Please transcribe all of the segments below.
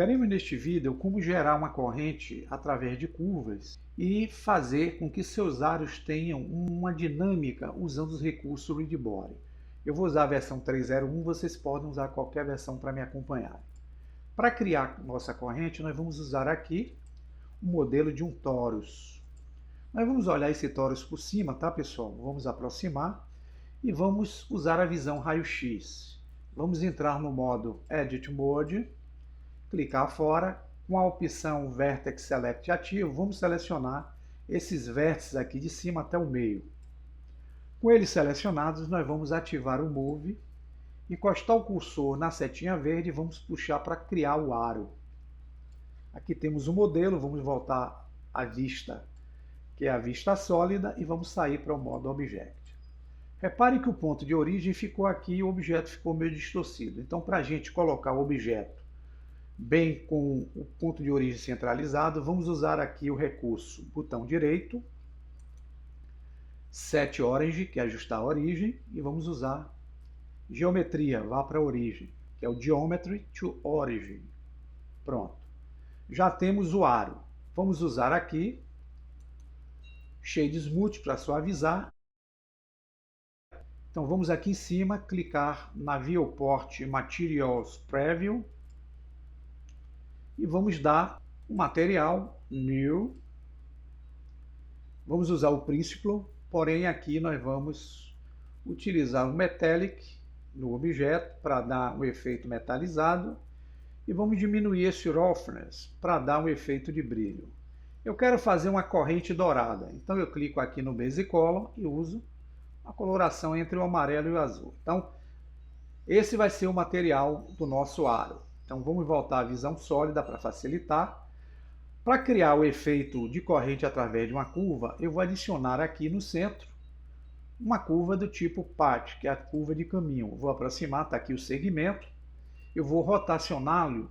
Veremos neste vídeo como gerar uma corrente através de curvas e fazer com que seus aros tenham uma dinâmica usando os recursos Readbody. Eu vou usar a versão 3.0.1, vocês podem usar qualquer versão para me acompanhar. Para criar nossa corrente, nós vamos usar aqui o modelo de um torus. Nós vamos olhar esse torus por cima, tá, pessoal? Vamos aproximar e vamos usar a visão raio-x. Vamos entrar no modo Edit Mode, clicar fora, com a opção Vertex Select ativo, vamos selecionar esses vértices aqui de cima até o meio. Com eles selecionados, nós vamos ativar o Move, encostar o cursor na setinha verde e vamos puxar para criar o aro. Aqui temos o modelo, vamos voltar à vista, que é a vista sólida, e vamos sair para o modo Object. Repare que o ponto de origem ficou aqui e o objeto ficou meio distorcido. Então, para a gente colocar o objeto bem com o ponto de origem centralizado, vamos usar aqui o recurso botão direito, Set Origin, que é ajustar a origem, e vamos usar geometria, vá para a origem, que é o Geometry to Origin. Pronto. Já temos o aro. Vamos usar aqui Shade Smooth para suavizar. Então vamos aqui em cima, clicar na Viewport Materials Preview e vamos dar o material New. Vamos usar o Principal, porém aqui nós vamos utilizar o Metallic no objeto para dar um efeito metalizado e vamos diminuir esse Roughness para dar um efeito de brilho. Eu quero fazer uma corrente dourada, então eu clico aqui no Base Color e uso a coloração entre o amarelo e o azul. Então esse vai ser o material do nosso aro. Então vamos voltar à visão sólida para facilitar. Para criar o efeito de corrente através de uma curva, eu vou adicionar aqui no centro uma curva do tipo Path, que é a curva de caminho. Vou aproximar, está aqui o segmento. Eu vou rotacioná-lo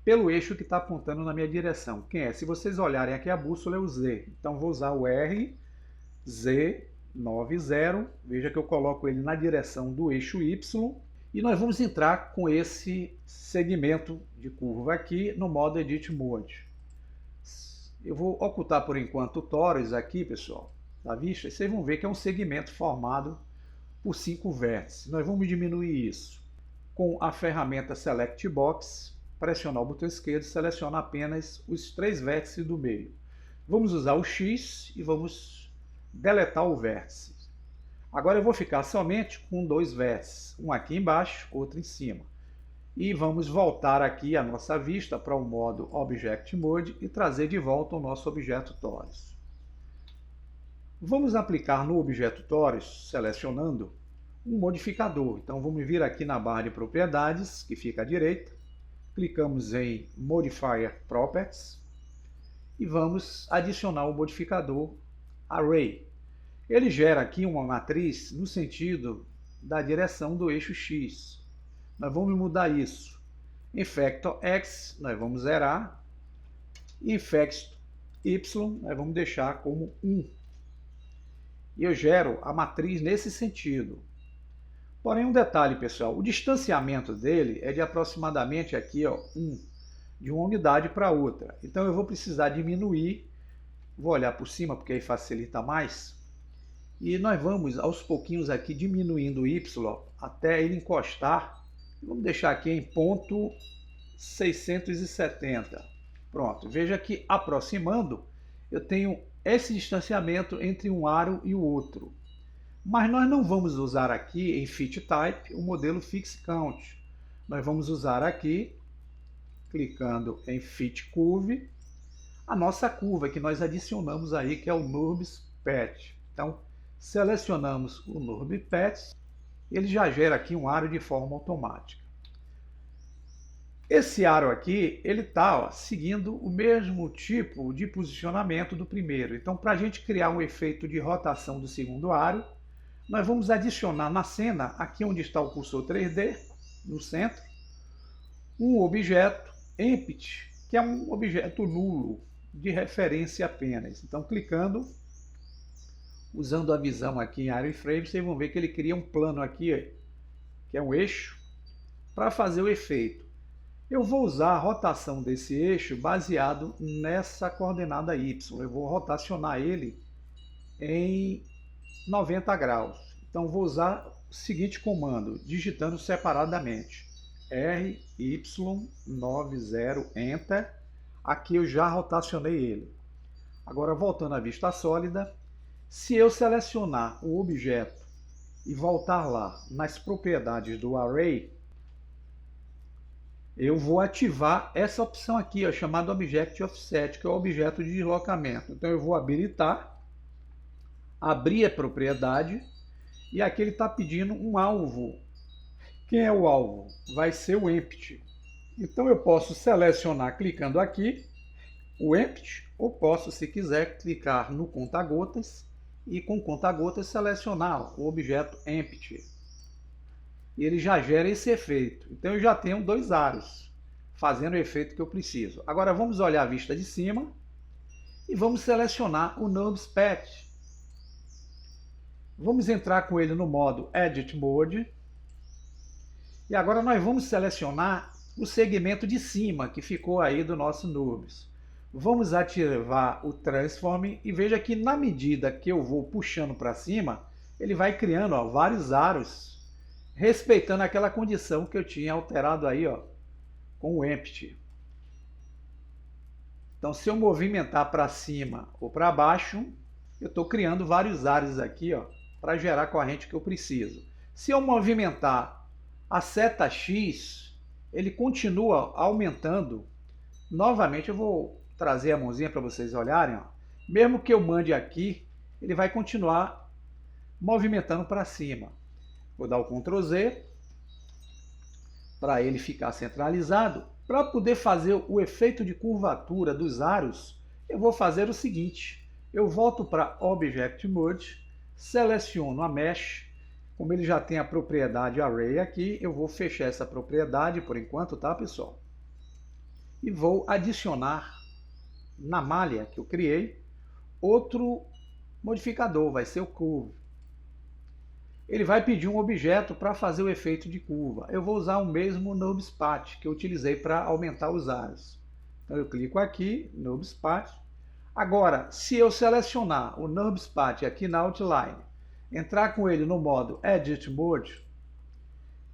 pelo eixo que está apontando na minha direção. Quem é? Se vocês olharem aqui, a bússola é o Z. Então vou usar o RZ90. Veja que eu coloco ele na direção do eixo Y. E nós vamos entrar com esse segmento de curva aqui no modo Edit Mode. Eu vou ocultar por enquanto o torus aqui, pessoal, da vista. E vocês vão ver que é um segmento formado por 5 vértices. Nós vamos diminuir isso com a ferramenta Select Box, pressionar o botão esquerdo, selecionar apenas os 3 vértices do meio. Vamos usar o X e vamos deletar o vértice. Agora eu vou ficar somente com 2 vértices, um aqui embaixo, outro em cima. E vamos voltar aqui a nossa vista para o modo Object Mode e trazer de volta o nosso objeto torus. Vamos aplicar no objeto torus, selecionando um modificador. Então vamos vir aqui na barra de propriedades, que fica à direita, clicamos em Modifier Properties e vamos adicionar o modificador Array. Ele gera aqui uma matriz no sentido da direção do eixo X. Nós vamos mudar isso. Em Factor X, nós vamos zerar. E em Factor Y, nós vamos deixar como 1. E eu gero a matriz nesse sentido. Porém, um detalhe, pessoal. O distanciamento dele é de aproximadamente aqui, ó, 1. De uma unidade para outra. Então, eu vou precisar diminuir. Vou olhar por cima, porque aí facilita mais. E nós vamos aos pouquinhos aqui diminuindo o Y até ele encostar. Vamos deixar aqui em ponto 670. Pronto, veja que aproximando eu tenho esse distanciamento entre um aro e o outro. Mas nós não vamos usar aqui em Fit Type o modelo Fix Count. Nós vamos usar aqui, clicando em Fit Curve, a nossa curva que nós adicionamos aí, que é o NURBS Path. Então, selecionamos o NURB Path, ele já gera aqui um aro de forma automática. Esse aro aqui, ele está seguindo o mesmo tipo de posicionamento do primeiro. Então, para a gente criar um efeito de rotação do segundo aro, nós vamos adicionar na cena, aqui onde está o cursor 3D, no centro, um objeto Empty, que é um objeto nulo, de referência apenas. Então, clicando, usando a visão aqui em Wireframe, vocês vão ver que ele cria um plano aqui, que é um eixo, para fazer o efeito. Eu vou usar a rotação desse eixo baseado nessa coordenada y. Eu vou rotacionar ele em 90 graus. Então vou usar o seguinte comando, digitando separadamente. RY90 Enter. Aqui eu já rotacionei ele. Agora voltando à vista sólida, se eu selecionar o objeto e voltar lá nas propriedades do Array, eu vou ativar essa opção aqui, ó, chamada Object Offset, que é o objeto de deslocamento. Então eu vou habilitar, abrir a propriedade, e aqui ele está pedindo um alvo. Quem é o alvo? Vai ser o Empty. Então eu posso selecionar clicando aqui, o Empty, ou posso, se quiser, clicar no conta-gotas e com conta-gotas selecionar o objeto Empty. E ele já gera esse efeito. Então eu já tenho dois aros, fazendo o efeito que eu preciso. Agora vamos olhar a vista de cima e vamos selecionar o NumbsPath. Vamos entrar com ele no modo Edit Mode. E agora nós vamos selecionar o segmento de cima que ficou aí do nosso Nubes. Vamos ativar o Transform e veja que na medida que eu vou puxando para cima, ele vai criando, ó, vários aros, respeitando aquela condição que eu tinha alterado aí, ó, com o Empty. Então se eu movimentar para cima ou para baixo, eu estou criando vários aros aqui, ó, para gerar a corrente que eu preciso. Se eu movimentar a seta X, ele continua aumentando. Novamente eu vou trazer a mãozinha para vocês olharem, ó. Mesmo que eu mande aqui, ele vai continuar movimentando para cima. Vou dar o Ctrl Z para ele ficar centralizado. Para poder fazer o efeito de curvatura dos aros, eu vou fazer o seguinte. Eu volto para Object Mode, seleciono a Mesh. Como ele já tem a propriedade Array aqui, eu vou fechar essa propriedade por enquanto, tá, pessoal? E vou adicionar na malha que eu criei outro modificador, vai ser o Curve. Ele vai pedir um objeto para fazer o efeito de curva. Eu vou usar o mesmo NumbsPath que eu utilizei para aumentar os aros. Então eu clico aqui, NumbsPath. Agora, se eu selecionar o NumbsPath aqui na Outline, entrar com ele no modo Edit Mode,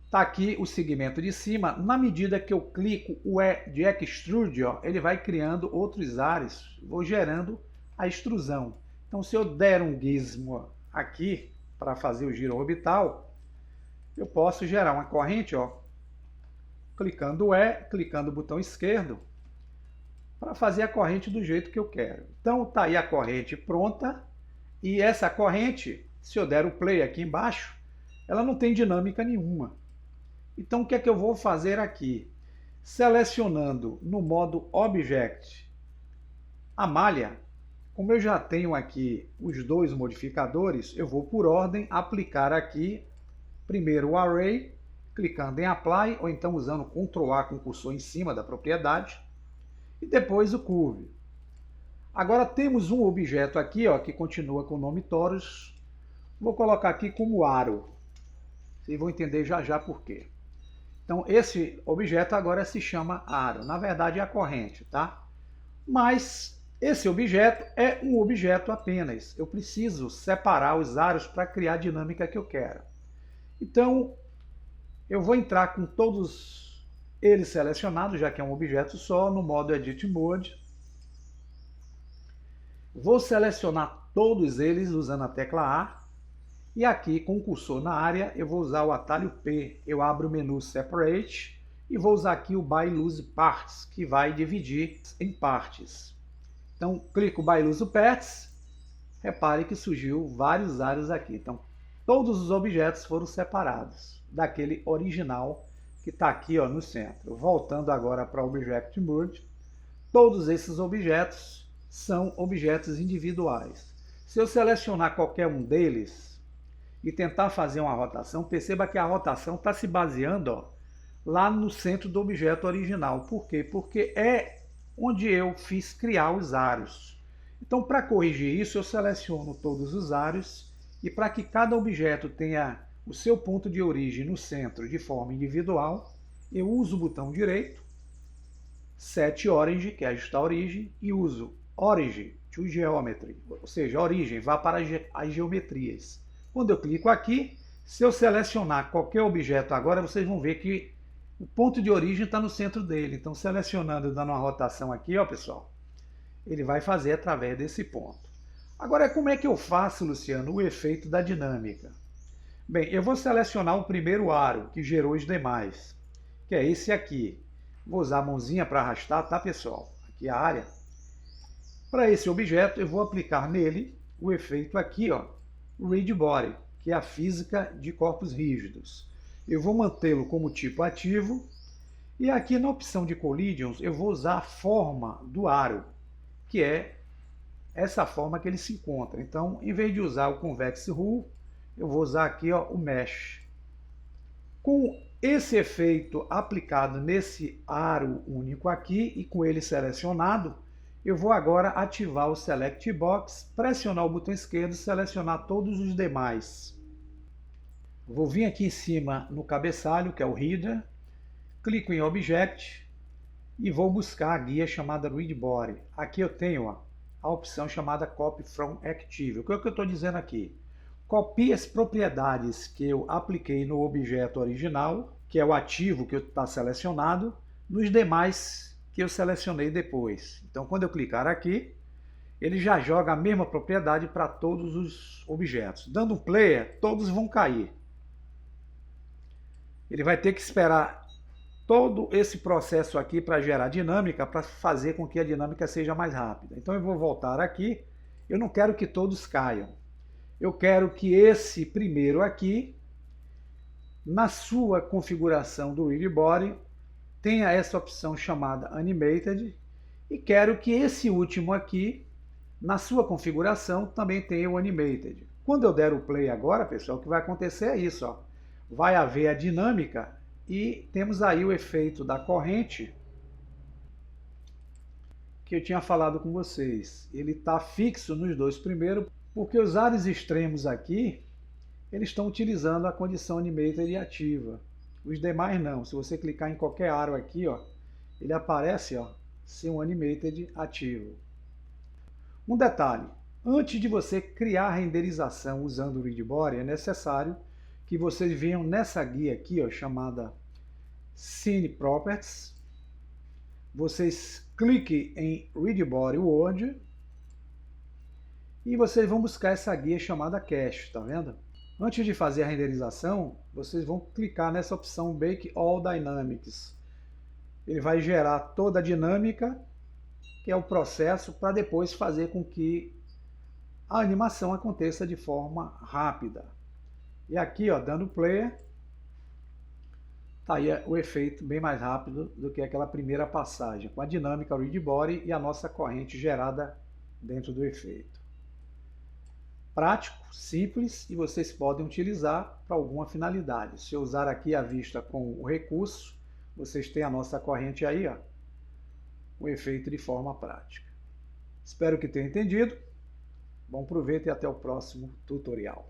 está aqui o segmento de cima. Na medida que eu clico o E de Extrude, ó, ele vai criando outros aros, vou gerando a extrusão. Então se eu der um gizmo aqui, para fazer o giro orbital, eu posso gerar uma corrente, ó, clicando E, clicando o botão esquerdo, para fazer a corrente do jeito que eu quero. Então está aí a corrente pronta, e essa corrente, se eu der o play aqui embaixo, ela não tem dinâmica nenhuma. Então o que é que eu vou fazer aqui? Selecionando no modo Object a malha, como eu já tenho aqui os dois modificadores, eu vou por ordem aplicar aqui primeiro o Array, clicando em Apply, ou então usando Ctrl A com o cursor em cima da propriedade, e depois o Curve. Agora temos um objeto aqui, ó, que continua com o nome Torus. Vou colocar aqui como aro. Vocês vão entender já já por quê. Então esse objeto agora se chama aro. Na verdade é a corrente, tá? Mas esse objeto é um objeto apenas. Eu preciso separar os aros para criar a dinâmica que eu quero. Então, eu vou entrar com todos eles selecionados, já que é um objeto só, no modo Edit Mode. Vou selecionar todos eles usando a tecla A. E aqui, com o cursor na área, eu vou usar o atalho P. Eu abro o menu Separate e vou usar aqui o By Lose Parts, que vai dividir em partes. Então, clico By Lose Parts, repare que surgiu vários aros aqui. Então, todos os objetos foram separados daquele original que está aqui, ó, no centro. Voltando agora para o Object Mode, todos esses objetos são objetos individuais. Se eu selecionar qualquer um deles e tentar fazer uma rotação, perceba que a rotação está se baseando, ó, lá no centro do objeto original. Por quê? Porque é onde eu fiz criar os aros. Então, para corrigir isso, eu seleciono todos os aros, e para que cada objeto tenha o seu ponto de origem no centro de forma individual, eu uso o botão direito Set Origin, que é ajustar a origem, e uso Origin to Geometry, ou seja, a origem vá para as geometrias. Quando eu clico aqui, se eu selecionar qualquer objeto agora, vocês vão ver que o ponto de origem está no centro dele. Então, selecionando e dando uma rotação aqui, ó, pessoal, ele vai fazer através desse ponto. Agora, como é que eu faço, Luciano, o efeito da dinâmica? Bem, eu vou selecionar o primeiro aro que gerou os demais, que é esse aqui. Vou usar a mãozinha para arrastar, tá, pessoal? Aqui a área. Para esse objeto, eu vou aplicar nele o efeito aqui, ó, Rigid Body, que é a física de corpos rígidos. Eu vou mantê-lo como tipo ativo, e aqui na opção de Collisions, eu vou usar a forma do aro, que é essa forma que ele se encontra. Então, em vez de usar o Convex Rule, eu vou usar aqui, ó, o Mesh. Com esse efeito aplicado nesse aro único aqui e com ele selecionado, eu vou agora ativar o Select Box, pressionar o botão esquerdo e selecionar todos os demais. Vou vir aqui em cima no cabeçalho, que é o Header, clico em Object e vou buscar a guia chamada Rigid Body. Aqui eu tenho, ó, a opção chamada Copy from Active. O que eu estou dizendo aqui? Copie as propriedades que eu apliquei no objeto original, que é o ativo que está selecionado, nos demais que eu selecionei depois. Então, quando eu clicar aqui, ele já joga a mesma propriedade para todos os objetos. Dando um player, todos vão cair. Ele vai ter que esperar todo esse processo aqui para gerar dinâmica, para fazer com que a dinâmica seja mais rápida. Então eu vou voltar aqui. Eu não quero que todos caiam. Eu quero que esse primeiro aqui, na sua configuração do Rigid Body, tenha essa opção chamada Animated, e quero que esse último aqui, na sua configuração, também tenha o Animated. Quando eu der o play agora, pessoal, o que vai acontecer é isso, ó. Vai haver a dinâmica e temos aí o efeito da corrente que eu tinha falado com vocês. Ele está fixo nos dois primeiros, porque os aros extremos aqui, eles estão utilizando a condição Animated ativa. Os demais não. Se você clicar em qualquer aro aqui, ó, ele aparece, ó, sem um Animated ativo. Um detalhe, antes de você criar a renderização usando o Rigid Body, é necessário que vocês venham nessa guia aqui, ó, chamada Scene Properties. Vocês cliquem em Rigid Body World e vocês vão buscar essa guia chamada Cache, tá vendo? Antes de fazer a renderização, vocês vão clicar nessa opção Bake All Dynamics. Ele vai gerar toda a dinâmica, que é o processo, para depois fazer com que a animação aconteça de forma rápida. E aqui, ó, dando play, tá aí o efeito bem mais rápido do que aquela primeira passagem, com a dinâmica Rigid Body e a nossa corrente gerada dentro do efeito. Prático, simples, e vocês podem utilizar para alguma finalidade. Se eu usar aqui a vista com o recurso, vocês têm a nossa corrente aí, ó, o efeito de forma prática. Espero que tenham entendido. Bom proveito e até o próximo tutorial.